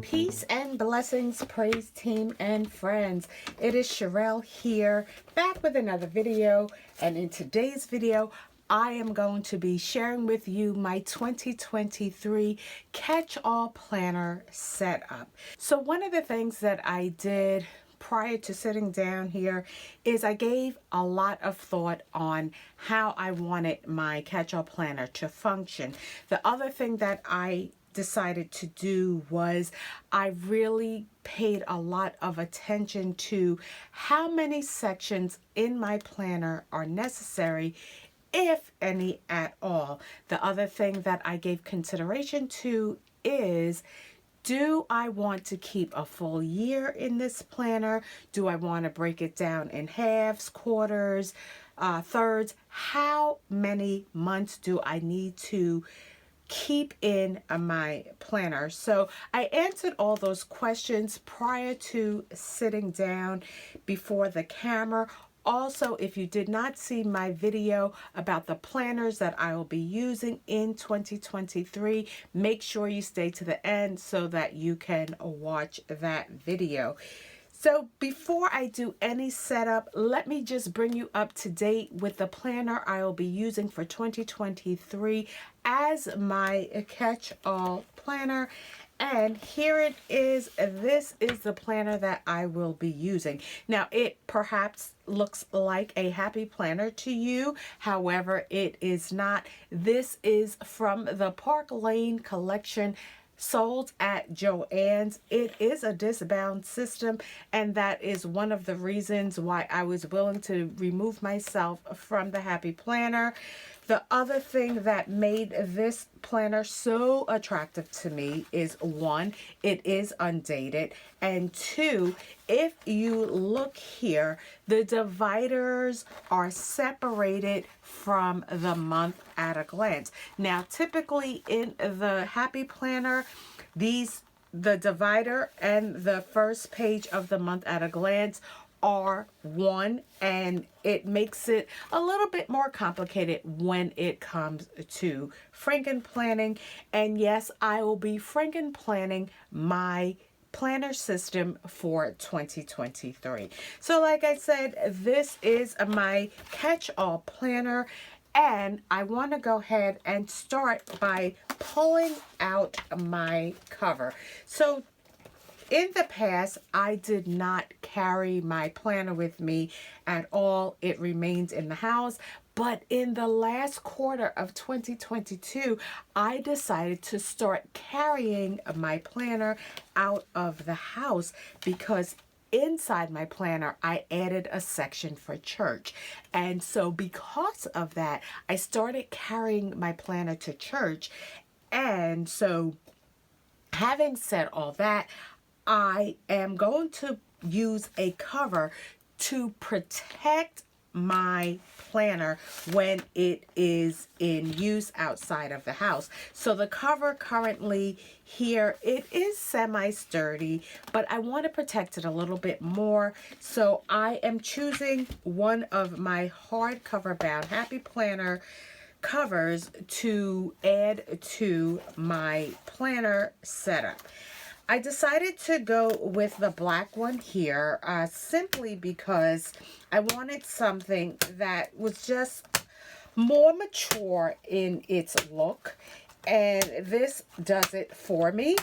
Peace and blessings, praise team and friends. It is Sherelle here, back with another video. And in today's video, I am going to be sharing with you my 2023 Catch-All Planner setup. So one of the things that I did prior to sitting down here is I gave a lot of thought on how I wanted my Catch-All Planner to function. The other thing that I decided to do was I really paid a lot of attention to how many sections in my planner are necessary, if any at all. The other thing that I gave consideration to is, do I want to keep a full year in this planner? Do I want to break it down in halves, quarters, thirds? How many months do I need to keep in my planner? So I answered all those questions prior to sitting down before the camera. Also, if you did not see my video about the planners that I will be using in 2023, make sure you stay to the end so that you can watch that video. So before I do any setup, let me just bring you up to date with the planner I will be using for 2023 as my catch-all planner. And here it is. This is the planner that I will be using. Now, it perhaps looks like a happy planner to you. However, it is not. This is from the Park Lane collection, sold at Joann's. It is a disc-bound system, and that is one of the reasons why I was willing to remove myself from the Happy Planner. The other thing that made this planner so attractive to me is, one, it is undated, and two, if you look here, the dividers are separated from the month at a glance. Now, typically in the Happy Planner, the divider and the first page of the month at a glance are one, and it makes it a little bit more complicated when it comes to Franken planning. And yes, I will be Franken planning my planner system for 2023. So like I said, this is my catch-all planner, and I want to go ahead and start by pulling out my cover. So in the past, I did not carry my planner with me at all. It remains in the house. But in the last quarter of 2022, I decided to start carrying my planner out of the house because inside my planner, I added a section for church. And so because of that, I started carrying my planner to church. And so having said all that, I am going to use a cover to protect my planner when it is in use outside of the house. So the cover currently here, it is semi-sturdy, but I want to protect it a little bit more. So I am choosing one of my hardcover bound Happy Planner covers to add to my planner setup. I decided to go with the black one here simply because I wanted something that was just more mature in its look, and this does it for me.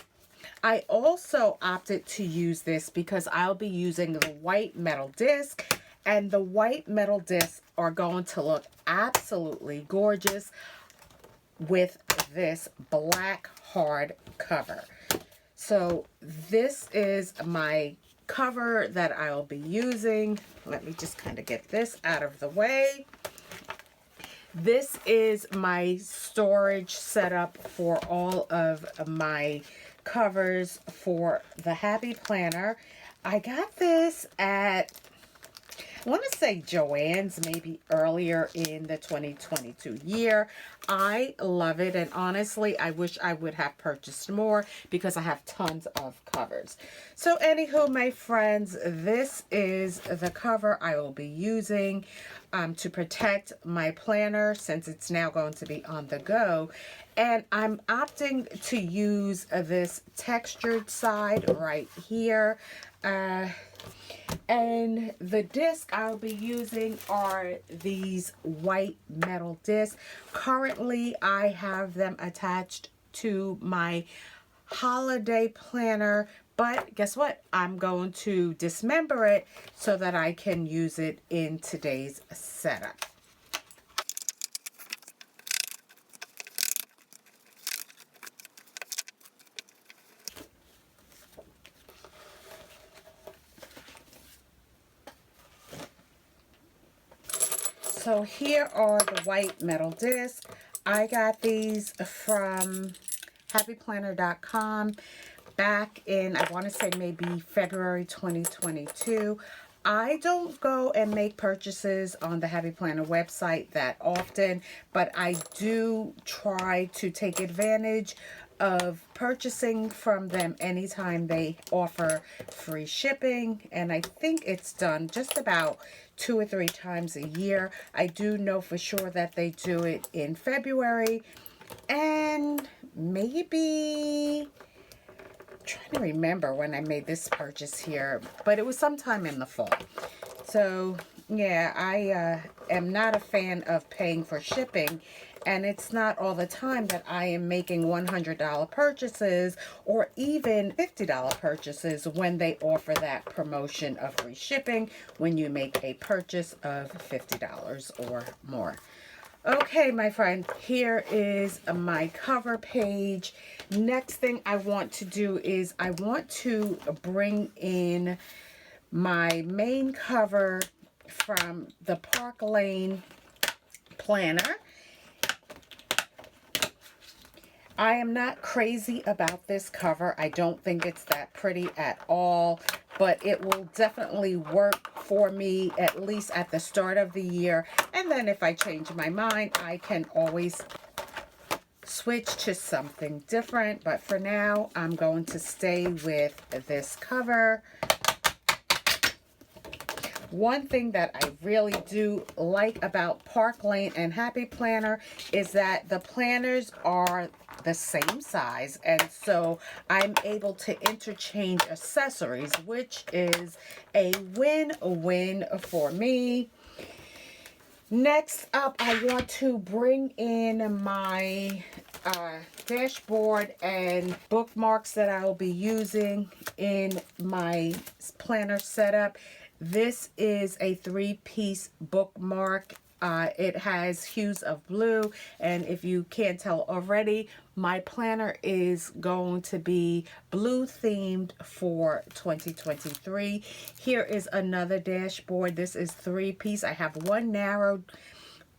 I also opted to use this because I'll be using the white metal disc, and the white metal discs are going to look absolutely gorgeous with this black hard cover. So this is my cover that I'll be using. Let me just kind of get this out of the way. This is my storage setup for all of my covers for the Happy Planner. I got this at, I want to say Joann's, maybe earlier in the 2022 year. I love it, and honestly, I wish I would have purchased more because I have tons of covers. So anywho, my friends, this is the cover I will be using. to protect my planner since it's now going to be on the go. And I'm opting to use this textured side right here. And the disc I'll be using are these white metal discs. Currently, I have them attached to my holiday planner, but guess what? I'm going to dismember it so that I can use it in today's setup. So here are the white metal discs. I got these from happyplanner.com back in, I want to say maybe February 2022. I don't go and make purchases on the Happy Planner website that often, but I do try to take advantage of purchasing from them anytime they offer free shipping, and I think it's done just about 2 or 3 times a year. I do know for sure that they do it in February, and maybe, I'm trying to remember when I made this purchase here, but it was sometime in the fall. So yeah, I am not a fan of paying for shipping, and it's not all the time that I am making $100 purchases or even $50 purchases when they offer that promotion of free shipping when you make a purchase of $50 or more. Okay, my friend, here is my cover page. Next thing I want to do is I want to bring in my main cover from the Park Lane planner. I am not crazy about this cover. I don't think it's that pretty at all, but it will definitely work for me at least at the start of the year. And then if I change my mind, I can always switch to something different. But for now, I'm going to stay with this cover. One thing that I really do like about Park Lane and Happy Planner is that the planners are the same size, and so I'm able to interchange accessories, which is a win-win for me. Next up, I want to bring in my dashboard and bookmarks that I will be using in my planner setup. This is a 3-piece bookmark. It has hues of blue, and if you can't tell already, my planner is going to be blue themed for 2023. Here is another dashboard. This is 3-piece. I have 1 narrow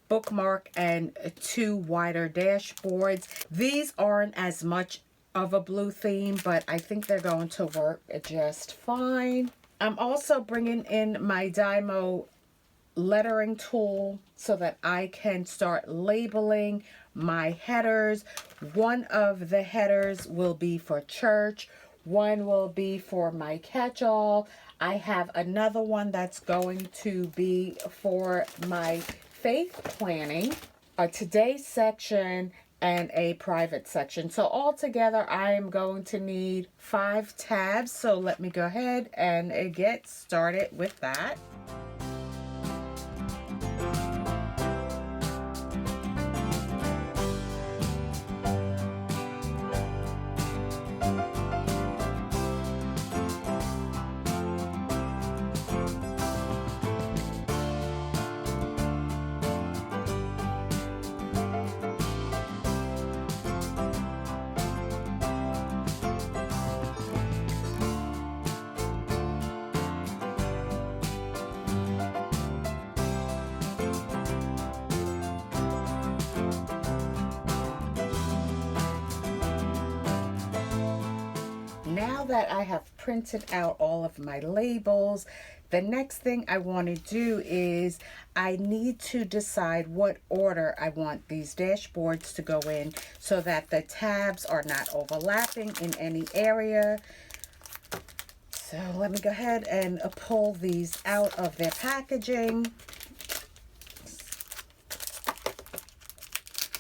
bookmark and 2 wider dashboards. These aren't as much of a blue theme, but I think they're going to work just fine. I'm also bringing in my Dymo lettering tool so that I can start labeling my headers. One of the headers will be for church, one will be for my catch-all. I have another one that's going to be for my faith planning, a today section, and a private section. So altogether, I am going to need 5 tabs. So let me go ahead and get started with that. Now that I have printed out all of my labels, the next thing I want to do is I need to decide what order I want these dashboards to go in so that the tabs are not overlapping in any area. So let me go ahead and pull these out of their packaging.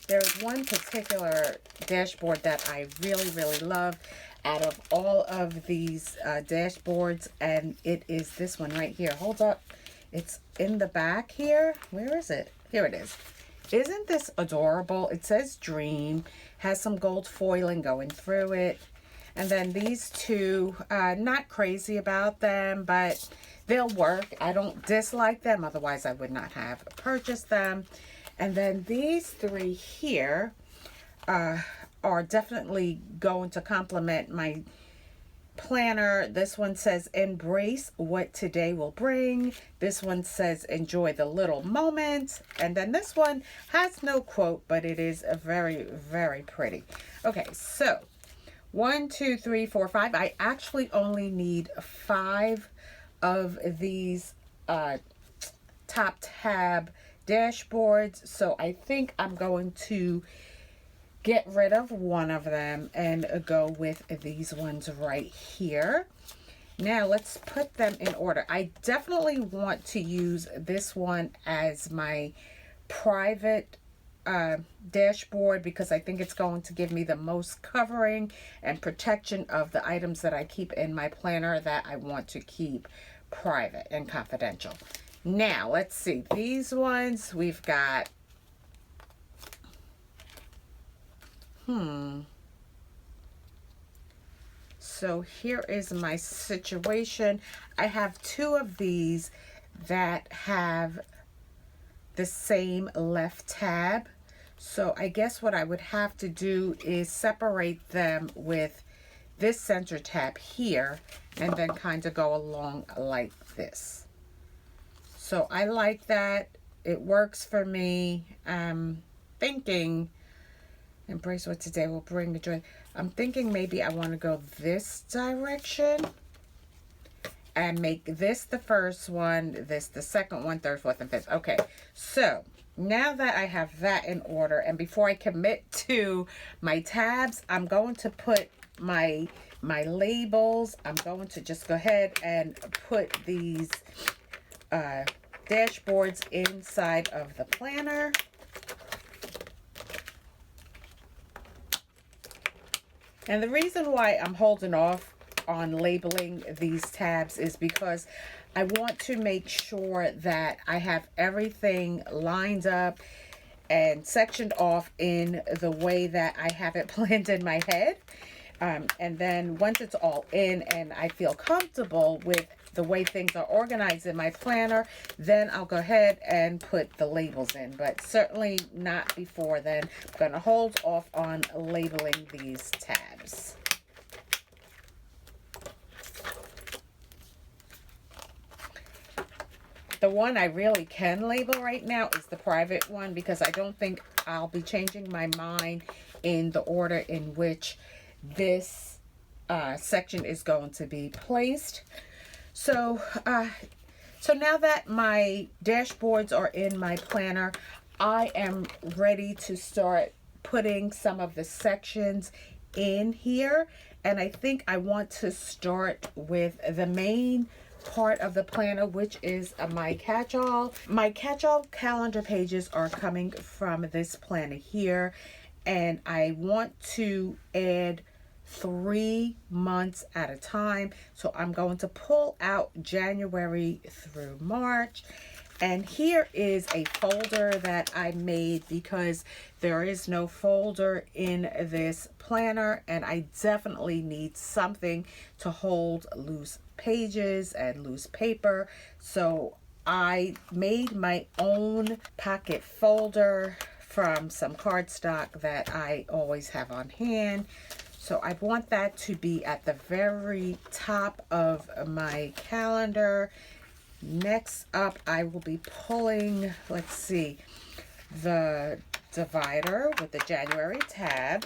There's one particular dashboard that I really, really love out of all of these dashboards, and it is this one right here. Hold up. It's in the back here. Where is it? Here it is. Isn't this adorable? It says Dream, has some gold foiling going through it. And then these two, not crazy about them, but they'll work. I don't dislike them, otherwise I would not have purchased them. And then these three here are definitely going to complement my planner. This one says embrace what today will bring. This one says enjoy the little moments. And then this one has no quote, but it is a very, very pretty. Okay, so 1, 2, 3, 4, 5. I actually only need 5 of these top tab dashboards, so I think I'm going to get rid of one of them and go with these ones right here. Now let's put them in order. I definitely want to use this one as my private dashboard because I think it's going to give me the most covering and protection of the items that I keep in my planner that I want to keep private and confidential. Now let's see, these ones we've got so here is my situation. I have 2 of these that have the same left tab. So I guess what I would have to do is separate them with this center tab here and then kind of go along like this. So I like that. It works for me. I'm thinking embrace what today will bring the joy. I'm thinking maybe I want to go this direction and make this the first one, this the second one, third, fourth, and fifth. Okay, so now that I have that in order, and before I commit to my tabs, I'm going to put my labels. I'm going to just go ahead and put these dashboards inside of the planner. And the reason why I'm holding off on labeling these tabs is because I want to make sure that I have everything lined up and sectioned off in the way that I have it planned in my head. And then once it's all in and I feel comfortable with the way things are organized in my planner, then I'll go ahead and put the labels in, but certainly not before then. I'm going to hold off on labeling these tabs. The one I really can label right now is the private one because I don't think I'll be changing my mind in the order in which this section is going to be placed. So now that my dashboards are in my planner, I am ready to start putting some of the sections in here. And I think I want to start with the main part of the planner, which is my catch-all. My catch-all calendar pages are coming from this planner here. And I want to add 3 months at a time. So I'm going to pull out January through March. And here is a folder that I made because there is no folder in this planner, and I definitely need something to hold loose pages and loose paper. So I made my own pocket folder from some cardstock that I always have on hand. So I want that to be at the very top of my calendar. Next up, I will be pulling, let's see, the divider with the January tab.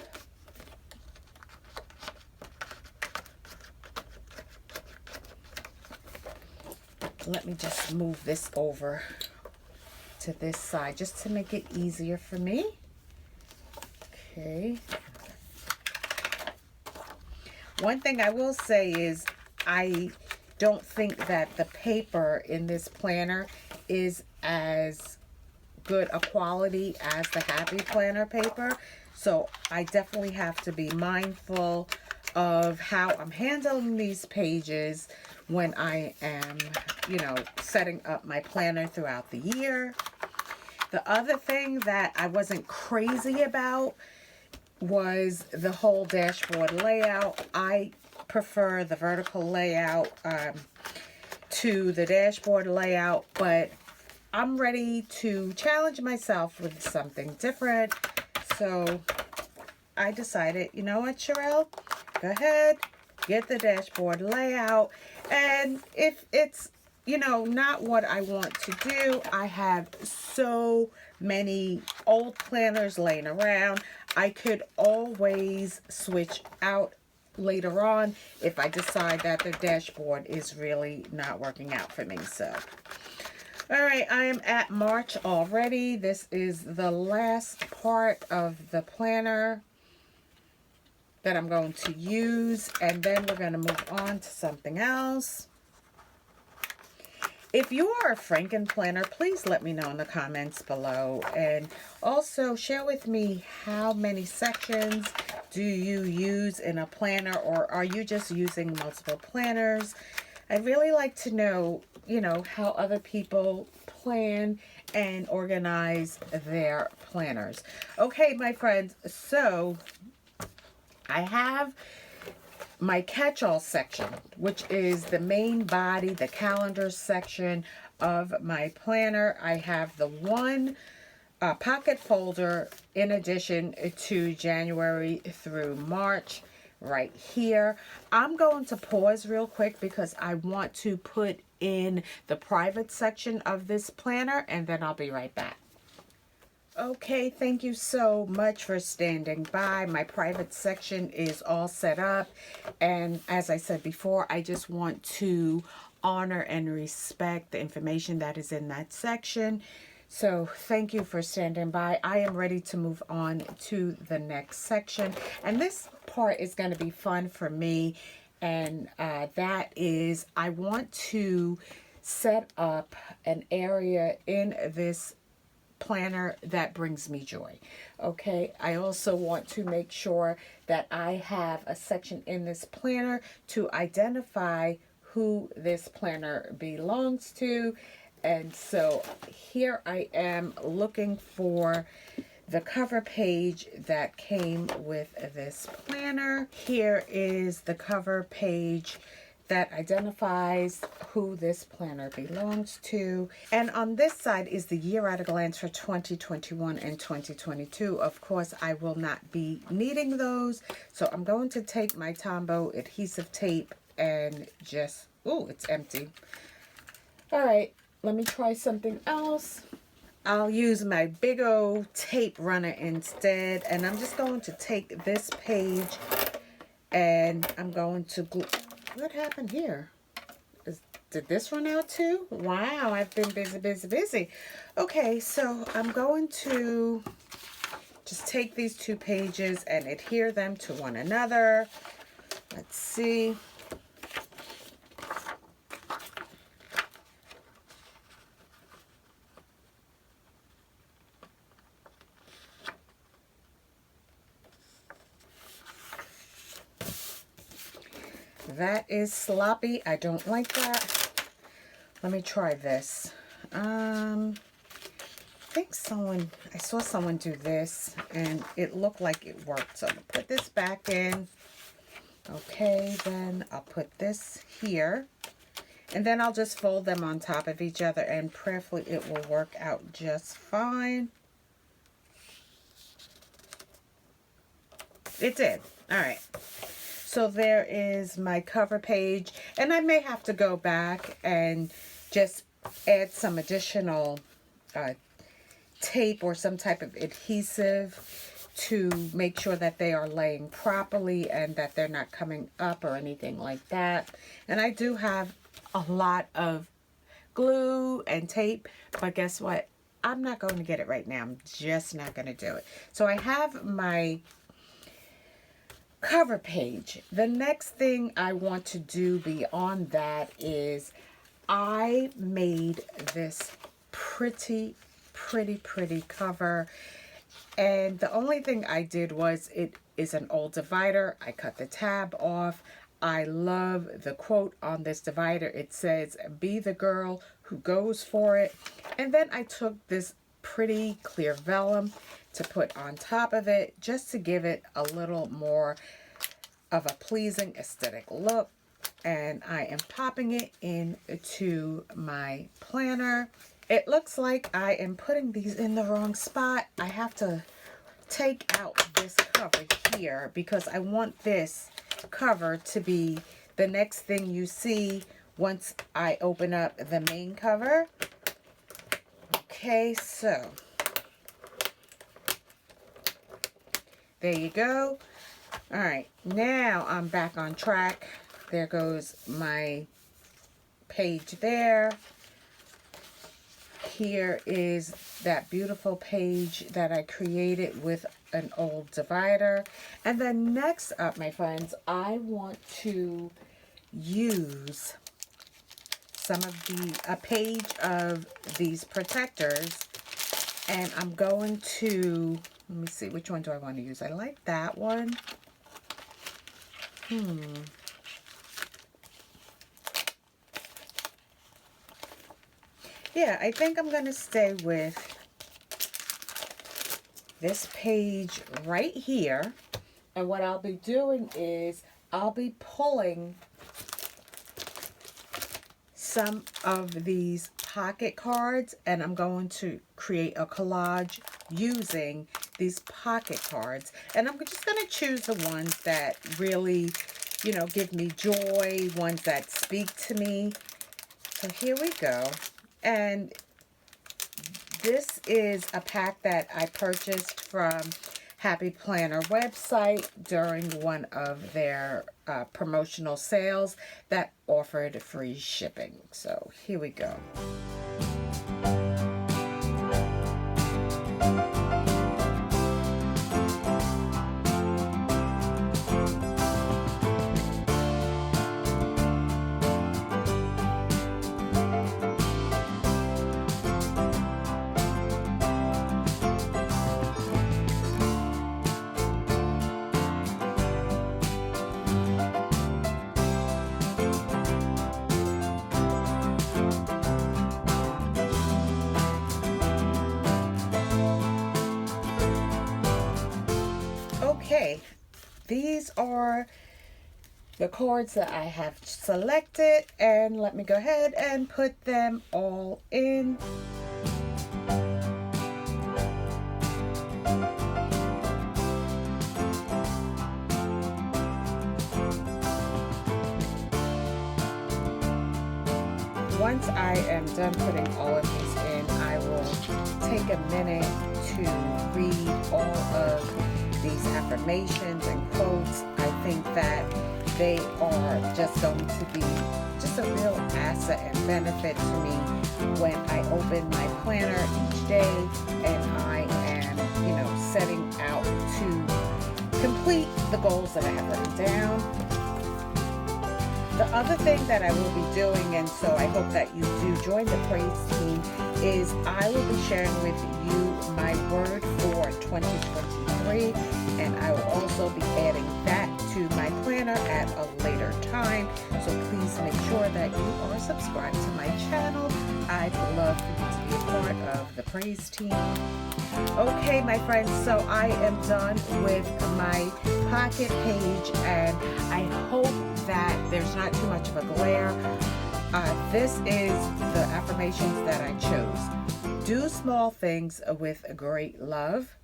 Let me just move this over to this side just to make it easier for me. Okay. One thing I will say is I don't think that the paper in this planner is as good a quality as the Happy Planner paper. So I definitely have to be mindful of how I'm handling these pages when I am, you know, setting up my planner throughout the year. The other thing that I wasn't crazy about was the whole dashboard layout. I prefer the vertical layout to the dashboard layout, but I'm ready to challenge myself with something different. So I decided, you know what, Sherelle? Go ahead, get the dashboard layout. And if it's, you know, not what I want to do, I have so many old planners laying around. I could always switch out later on if I decide that the dashboard is really not working out for me. So, all right, I am at March already. This is the last part of the planner that I'm going to use, and then we're going to move on to something else. If you are a Franken planner, please let me know in the comments below, and also share with me how many sections do you use in a planner, or are you just using multiple planners? I'd really like to know, you know, how other people plan and organize their planners. Okay, my friends, so I have my catch-all section, which is the main body, the calendar section of my planner. I have the one pocket folder in addition to January through March right here. I'm going to pause real quick because I want to put in the private section of this planner, and then I'll be right back. Okay, thank you so much for standing by. My private section is all set up, and as I said before, I just want to honor and respect the information that is in that section. So thank you for standing by. I am ready to move on to the next section, and this part is going to be fun for me, and that is I want to set up an area in this planner that brings me joy. Okay, I also want to make sure that I have a section in this planner to identify who this planner belongs to. And so here I am looking for the cover page that came with this planner. Here is the cover page that identifies who this planner belongs to. And on this side is the year at a glance for 2021 and 2022. Of course, I will not be needing those. So I'm going to take my Tombow adhesive tape and just, oh, it's empty. All right, let me try something else. I'll use my big old tape runner instead. And I'm just going to take this page and I'm going to glue. What happened here? Did this run out too? Wow, I've been busy. Okay, so I'm going to just take these two pages and adhere them to one another. Let's see. That is sloppy. I don't like that. Let me try this. I think I saw someone do this and it looked like it worked. So I'm going to put this back in. Okay, then I'll put this here. And then I'll just fold them on top of each other, and prayerfully it will work out just fine. It did. All right. So there is my cover page, and I may have to go back and just add some additional tape or some type of adhesive to make sure that they are laying properly and that they're not coming up or anything like that. And I do have a lot of glue and tape, but guess what? I'm not going to get it right now. I'm just not going to do it. So I have my cover page. The next thing I want to do beyond that is I made this pretty pretty cover. And the only thing I did was, it is an old divider. I cut the tab off. I love the quote on this divider. It says, "Be the girl who goes for it." And then I took this pretty clear vellum to put on top of it, just to give it a little more of a pleasing aesthetic look. And I am popping it into my planner. It looks like I am putting these in the wrong spot. I have to take out this cover here because I want this cover to be the next thing you see once I open up the main cover. Okay, so there you go. All right, now I'm back on track. There goes my page there. Here is that beautiful page that I created with an old divider. And then next up, my friends, I want to use a page of these protectors, and I'm going to, let me see, which one do I want to use? I like that one. Yeah, I think I'm going to stay with this page right here. And what I'll be doing is I'll be pulling some of these pocket cards, and I'm going to create a collage using these pocket cards. And I'm just going to choose the ones that really, you know, give me joy, ones that speak to me. So here we go. And this is a pack that I purchased from Happy Planner website during one of their promotional sales that offered free shipping. So here we go. Okay, these are the cards that I have selected, and let me go ahead and put them all in. Once I am done putting all of these in, I will take a minute to read all of these affirmations and quotes. I think that they are just going to be just a real asset and benefit to me when I open my planner each day and I am, you know, setting out to complete the goals that I have written down. The other thing that I will be doing, and so I hope that you do join the praise team, is I will be sharing with you my word for 2023, and I will also be adding that to my planner at a later time. So please make sure that you are subscribed to my channel. I'd love for you to be a part of the praise team. Okay, my friends, so I am done with my pocket page, and I hope that there's not too much of a glare. This is the affirmations that I chose. Do small things with great love.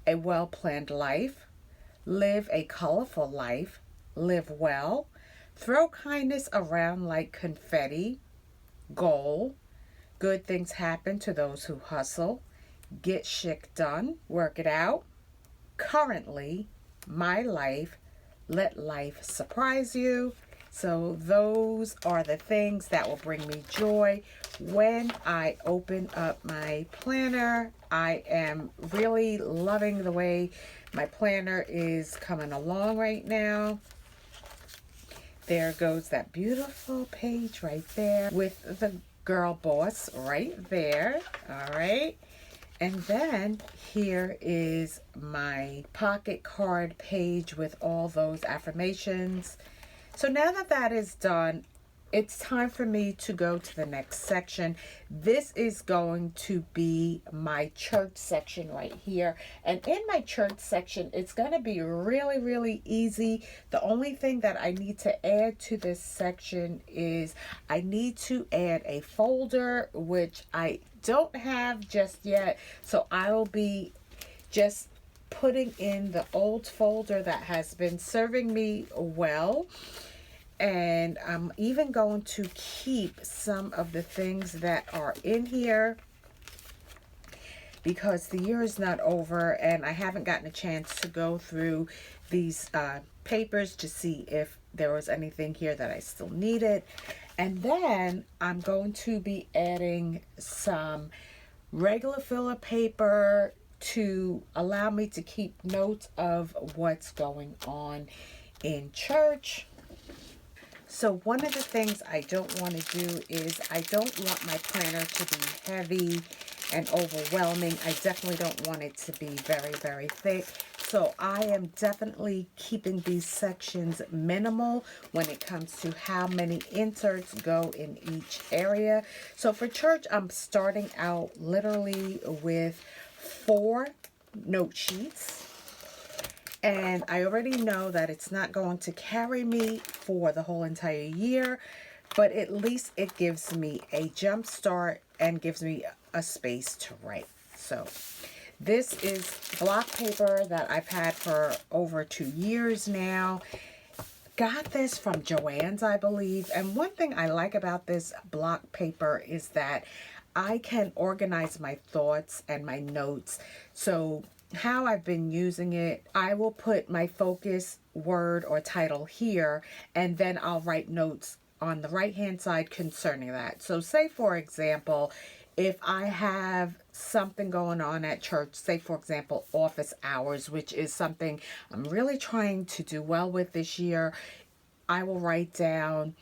A well-planned life. Live a colorful life. Live well. Throw kindness around like confetti. Goal. Good things happen to those who hustle. Get shit done. Work it out. Currently, my life. Let life surprise you. So those are the things that will bring me joy when I open up my planner. I am really loving the way my planner is coming along right now. There goes that beautiful page right there with the girl boss right there. All right. And then here is my pocket card page with all those affirmations. So now that that is done, it's time for me to go to the next section. This is going to be my church section right here. And in my church section, it's going to be really, really easy. The only thing that I need to add to this section is I need to add a folder, which I don't have just yet. So I will be just putting in the old folder that has been serving me well. And I'm even going to keep some of the things that are in here because the year is not over and I haven't gotten a chance to go through these papers to see if there was anything here that I still needed. And then I'm going to be adding some regular filler paper to allow me to keep notes of what's going on in church. So one of the things I don't want to do is I don't want my planner to be heavy and overwhelming. I definitely don't want it to be very, very thick. So I am definitely keeping these sections minimal when it comes to how many inserts go in each area. So for church, I'm starting out literally with 4 note sheets. And I already know that it's not going to carry me for the whole entire year, but at least it gives me a jump start and gives me a space to write. So this is block paper that I've had for over 2 years now. Got this from Joann's, I believe. And one thing I like about this block paper is that I can organize my thoughts and my notes. So how I've been using it, I will put my focus word or title here, and then I'll write notes on the right hand side concerning that. So say for example, if I have something going on at church, say for example office hours, which is something I'm really trying to do well with this year, I will write down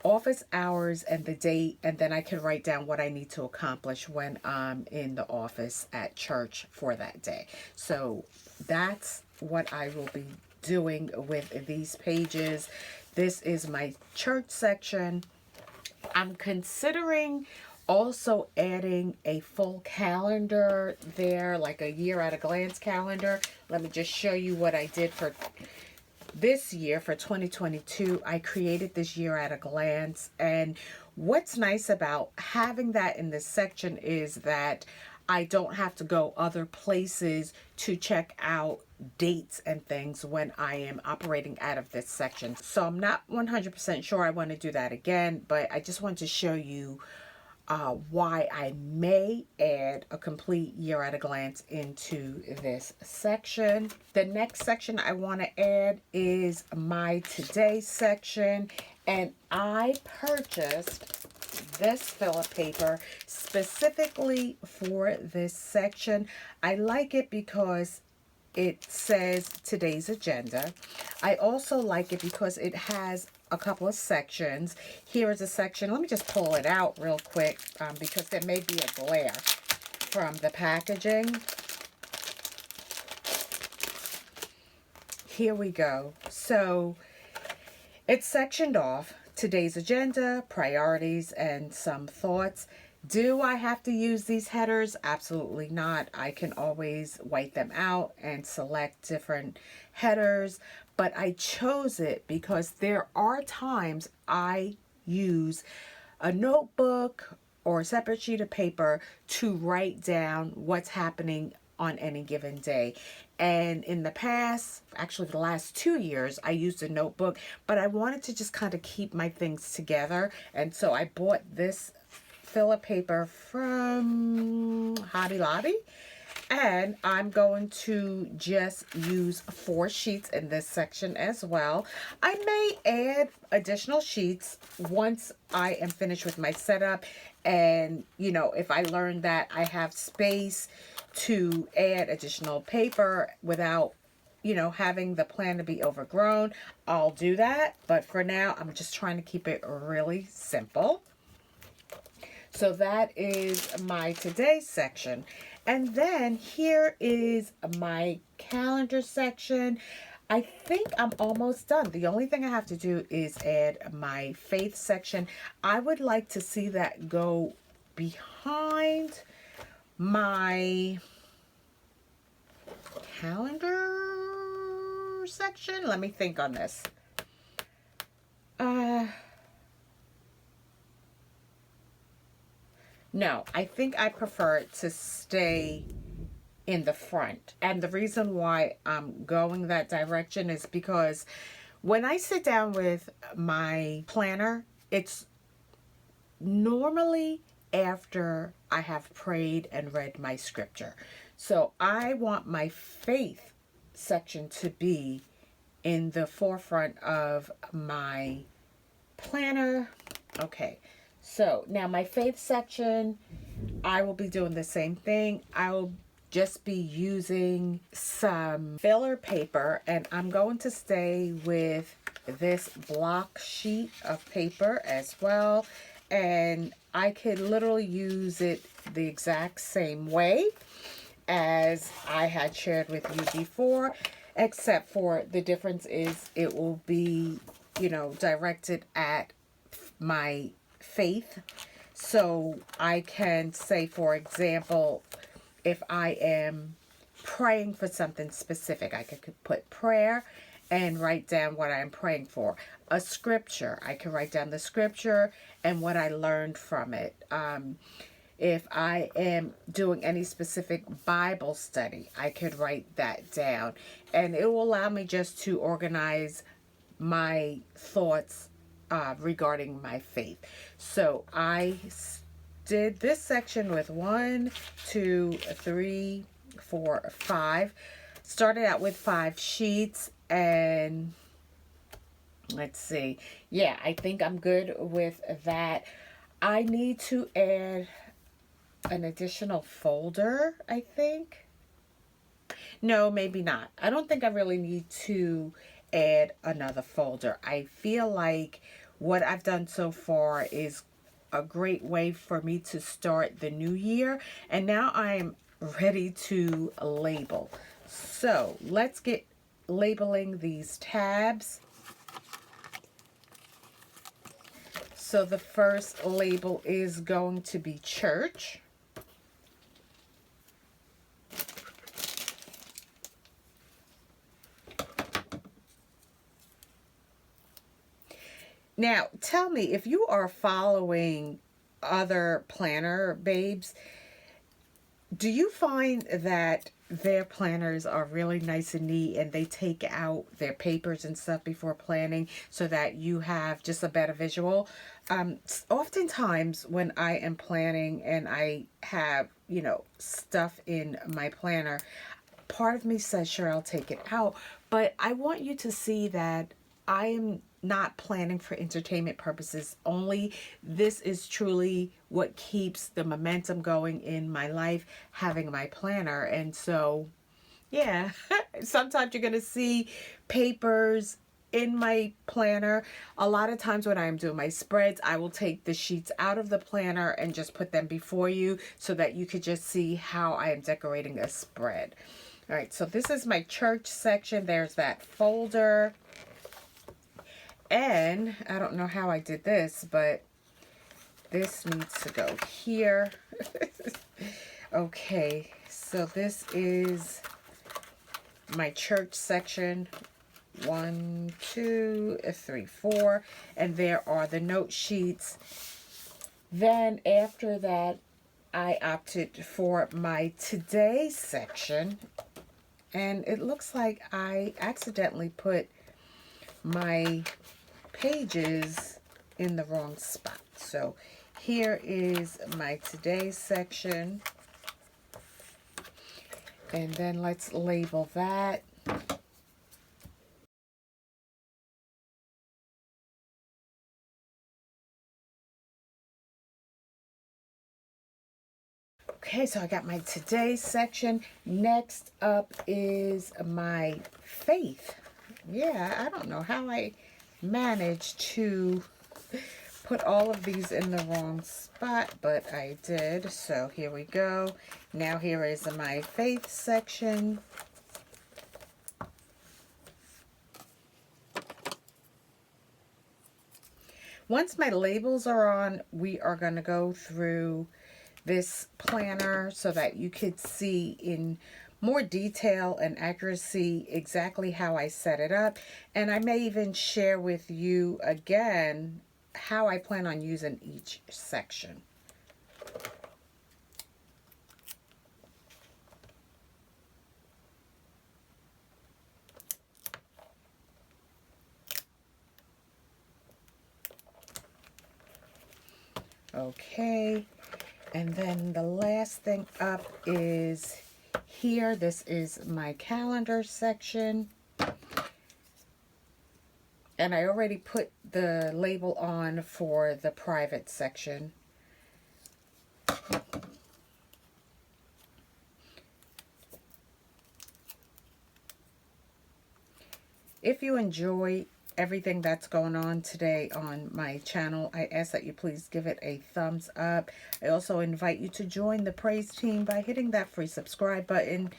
office hours and the date, and then I can write down what I need to accomplish when I'm in the office at church for that day. So that's what I will be doing with these pages. This is my church section. I'm considering also adding a full calendar there, like a year at a glance calendar. Let me just show you what I did for this year, for 2022. I created this year at a glance, and what's nice about having that in this section is that I don't have to go other places to check out dates and things when I am operating out of this section. So I'm not 100% sure I want to do that again, but I just want to show you why I may add a complete year at a glance into this section. The next section I want to add is my today section, and I purchased this filler paper specifically for this section. I like it because it says today's agenda. I also like it because it has a couple of sections. Here is a section. Let me just pull it out real quick because there may be a glare from the packaging. Here we go. So it's sectioned off. Today's agenda, priorities, and some thoughts. Do I have to use these headers? Absolutely not. I can always white them out and select different headers, but I chose it because there are times I use a notebook or a separate sheet of paper to write down what's happening on any given day. And in the past, actually the last 2 years, I used a notebook, but I wanted to just kind of keep my things together. And so I bought this filler paper from Hobby Lobby, and I'm going to just use 4 sheets in this section as well. I may add additional sheets once I am finished with my setup, and you know, if I learn that I have space to add additional paper without, you know, having the plan to be overgrown, I'll do that. But for now, I'm just trying to keep it really simple. So that is my today section. And then here is my calendar section. I think I'm almost done. The only thing I have to do is add my faith section. I would like to see that go behind my calendar section. Let me think on this. No, I think I prefer it to stay in the front. And the reason why I'm going that direction is because when I sit down with my planner, it's normally after I have prayed and read my scripture. So I want my faith section to be in the forefront of my planner. Okay, so now my faith section, I will be doing the same thing. I will just be using some filler paper, and I'm going to stay with this block sheet of paper as well. And I could literally use it the exact same way as I had shared with you before, except for the difference is it will be, you know, directed at my faith. So I can say, for example, if I am praying for something specific, I could put prayer and write down what I'm praying for. A scripture, I can write down the scripture and what I learned from it. If I am doing any specific Bible study, I could write that down. And it will allow me just to organize my thoughts regarding my faith. So I did this section with 1, 2, 3, 4, 5. Started out with 5 sheets, and let's see. Yeah, I think I'm good with that. I need to add an additional folder, I think. No, maybe not. I don't think I really need to add another folder. I feel like what I've done so far is a great way for me to start the new year. And now I'm ready to label. So let's get labeling these tabs. So the first label is going to be church. Now, tell me, if you are following other planner babes, do you find that their planners are really nice and neat and they take out their papers and stuff before planning so that you have just a better visual? Oftentimes when I am planning and I have, you know, stuff in my planner, part of me says, sure, I'll take it out. But I want you to see that I am not planning for entertainment purposes only. This is truly what keeps the momentum going in my life, having my planner. And so, yeah, sometimes you're going to see papers in my planner. A lot of times when I'm doing my spreads, I will take the sheets out of the planner and just put them before you so that you could just see how I am decorating a spread. All right, so this is my church section. There's that folder. And I don't know how I did this, but this needs to go here. Okay, so this is my church section. 1, 2, 3, 4. And there are the note sheets. Then after that, I opted for my today section. And it looks like I accidentally put my pages in the wrong spot. So here is my today section. And then let's label that. Okay, so I got my today section. Next up is my faith. Yeah, I don't know how I managed to put all of these in the wrong spot, but I did. So here we go. Now here is my faith section. Once my labels are on, we are going to go through this planner so that you could see in more detail and accuracy exactly how I set it up. And I may even share with you again how I plan on using each section. Okay, and then the last thing up is here. This is my calendar section. And I already put the label on for the private section. If you enjoy everything that's going on today on my channel, I ask that you please give it a thumbs up. I also invite you to join the praise team by hitting that free subscribe button.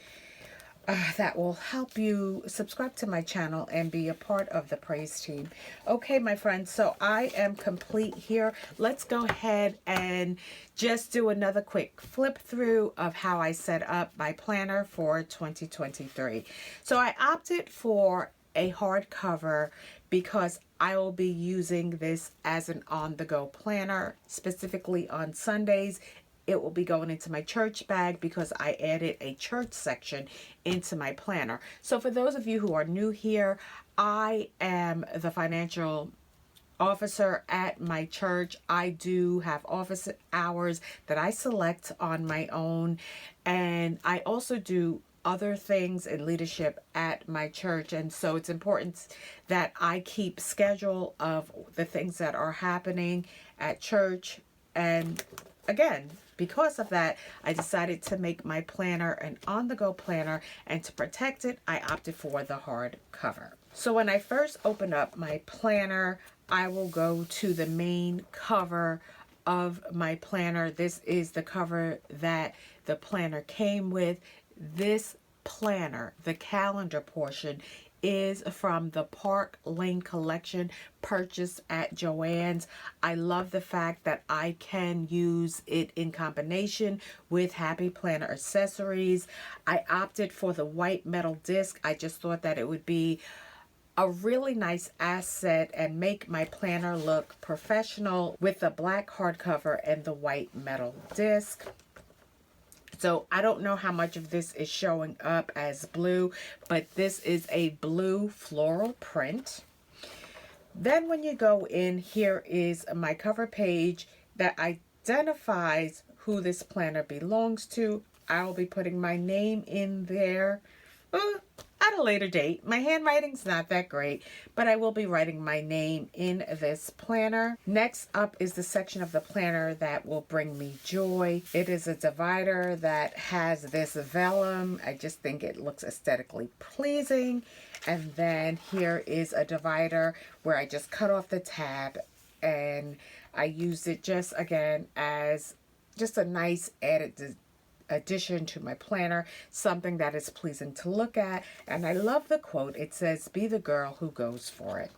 That will help you subscribe to my channel and be a part of the praise team. Okay, my friends, so I am complete here. Let's go ahead and just do another quick flip through of how I set up my planner for 2023. So I opted for a hardcover because I will be using this as an on-the-go planner, specifically on Sundays. It will be going into my church bag because I added a church section into my planner. So for those of you who are new here, I am the financial officer at my church. I do have office hours that I select on my own, and I also do other things in leadership at my church. And so it's important that I keep schedule of the things that are happening at church. And again, because of that, I decided to make my planner an on-the-go planner, and to protect it, I opted for the hard cover. So when I first open up my planner, I will go to the main cover of my planner. This is the cover that the planner came with. This planner, the calendar portion, is from the Park Lane collection purchased at Joann's. I love the fact that I can use it in combination with Happy Planner accessories. I opted for the white metal disc. I just thought that it would be a really nice asset and make my planner look professional with the black hardcover and the white metal disc. So I don't know how much of this is showing up as blue, but this is a blue floral print. Then when you go in, here is my cover page that identifies who this planner belongs to. I'll be putting my name in there at a later date. My handwriting's not that great, but I will be writing my name in this planner. Next up is the section of the planner that will bring me joy. It is a divider that has this vellum. I just think it looks aesthetically pleasing. And then here is a divider where I just cut off the tab, and I use it just again as just a nice added addition to my planner, something that is pleasing to look at. And I love the quote. It says, "Be the girl who goes for it."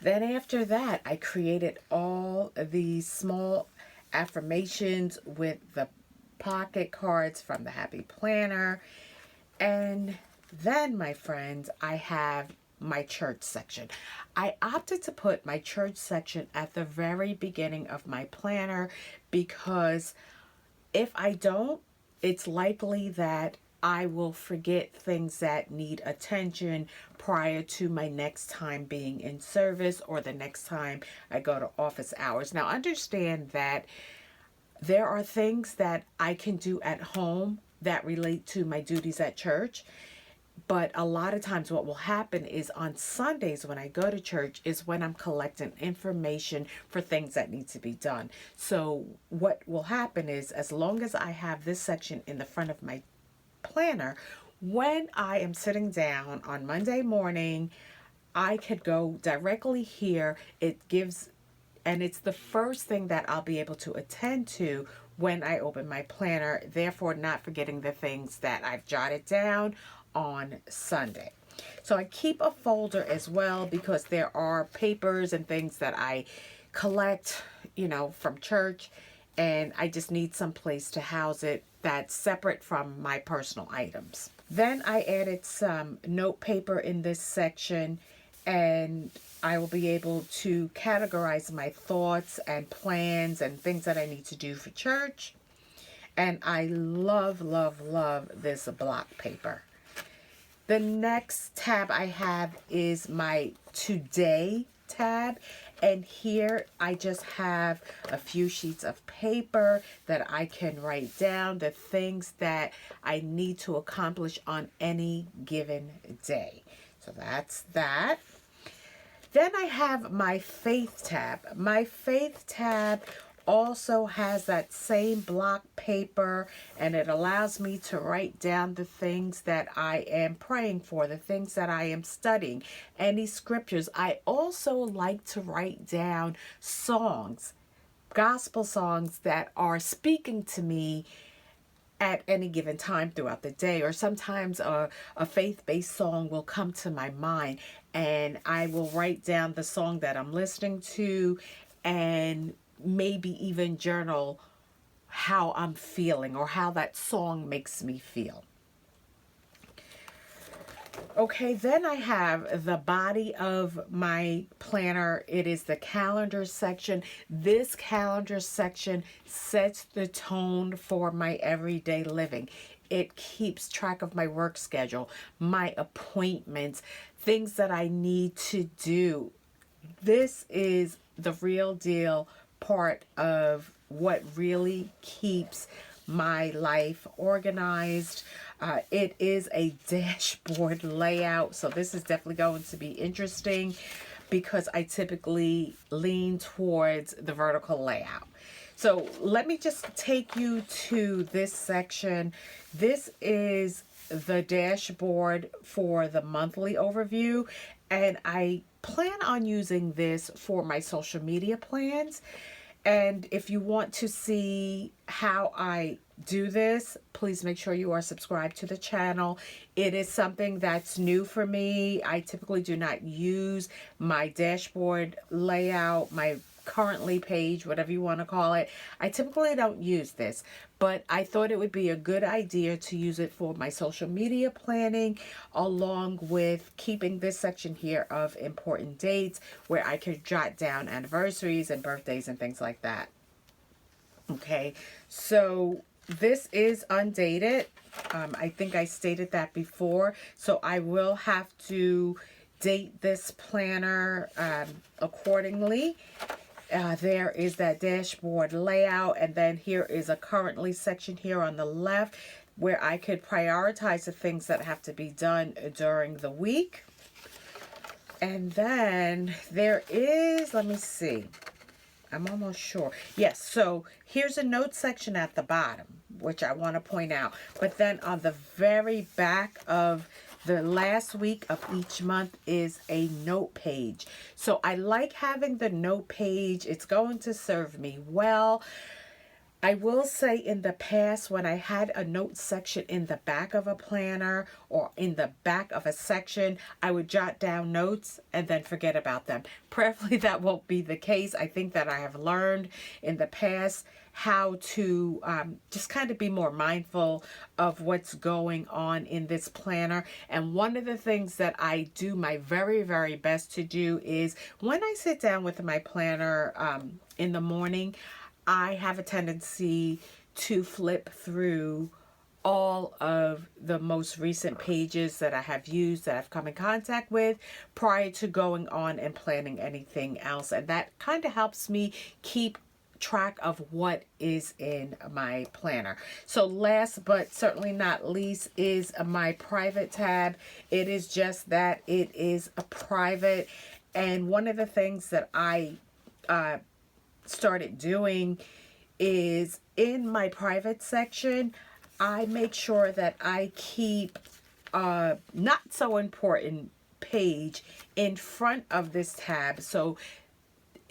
Then after that, I created all these small affirmations with the pocket cards from the Happy Planner. And then, my friends, I have my church section. I opted to put my church section at the very beginning of my planner because if I don't, it's likely that I will forget things that need attention prior to my next time being in service or the next time I go to office hours. Now, understand that there are things that I can do at home that relate to my duties at church. But a lot of times what will happen is on Sundays when I go to church is when I'm collecting information for things that need to be done. So what will happen is, as long as I have this section in the front of my planner, when I am sitting down on Monday morning, I could go directly here. It gives and it's the first thing that I'll be able to attend to when I open my planner, therefore not forgetting the things that I've jotted down on Sunday. So I keep a folder as well because there are papers and things that I collect, from church, and I just need some place to house it that's separate from my personal items. Then I added some note paper in this section, and I will be able to categorize my thoughts and plans and things that I need to do for church. And I love, love, love this block paper. The next tab I have is my today tab, and here I just have a few sheets of paper that I can write down the things that I need to accomplish on any given day. So that's that. Then I have my faith tab. My faith tab also has that same block paper, and it allows me to write down the things that I am praying for, the things that I am studying, any scriptures. I also like to write down songs, gospel songs that are speaking to me at any given time throughout the day, or sometimes a faith-based song will come to my mind, and I will write down the song that I'm listening to and maybe even journal how I'm feeling or how that song makes me feel. Okay, then I have the body of my planner. It is the calendar section. This calendar section sets the tone for my everyday living. It keeps track of my work schedule, my appointments, things that I need to do. This is the real deal part of what really keeps my life organized. It is a dashboard layout, so this is definitely going to be interesting because I typically lean towards the vertical layout. So let me just take you to this section. This is the dashboard for the monthly overview, and I plan on using this for my social media plans. And if you want to see how I do this, please make sure you are subscribed to the channel. It is something that's new for me. I typically do not use my dashboard layout, my currently page, whatever you want to call it. I typically don't use this, but I thought it would be a good idea to use it for my social media planning, along with keeping this section here of important dates where I could jot down anniversaries and birthdays and things like that. Okay, so this is undated. I think I stated that before, so I will have to date this planner accordingly. There is that dashboard layout, and then here is a currently section here on the left where I could prioritize the things that have to be done during the week. And then there is, let me see, I'm almost sure. Yes, so here's a note section at the bottom, which I want to point out. But then on the very back of the last week of each month is a note page. So I like having the note page. It's going to serve me well. I will say in the past, when I had a note section in the back of a planner or in the back of a section, I would jot down notes and then forget about them. Prayerfully, that won't be the case. I think that I have learned in the past how to just kind of be more mindful of what's going on in this planner. And one of the things that I do my very, very best to do is when I sit down with my planner in the morning, I have a tendency to flip through all of the most recent pages that I have used, that I've come in contact with prior to going on and planning anything else. And that kind of helps me keep track of what is in my planner. So last but certainly not least is my private tab. It is just that, it is a private. And one of the things that I started doing is in my private section, I make sure that I keep a not so important page in front of this tab. So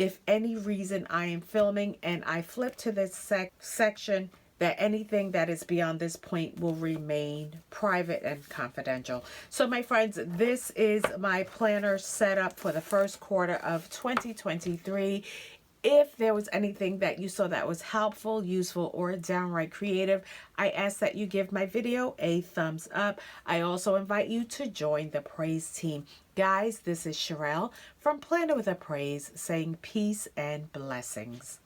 if any reason I am filming and I flip to this section, that anything that is beyond this point will remain private and confidential. So my friends, this is my planner setup for the first quarter of 2023. If there was anything that you saw that was helpful, useful, or downright creative, I ask that you give my video a thumbs up. I also invite you to join the praise team. Guys, this is Sherelle from Planner with a Praise saying peace and blessings.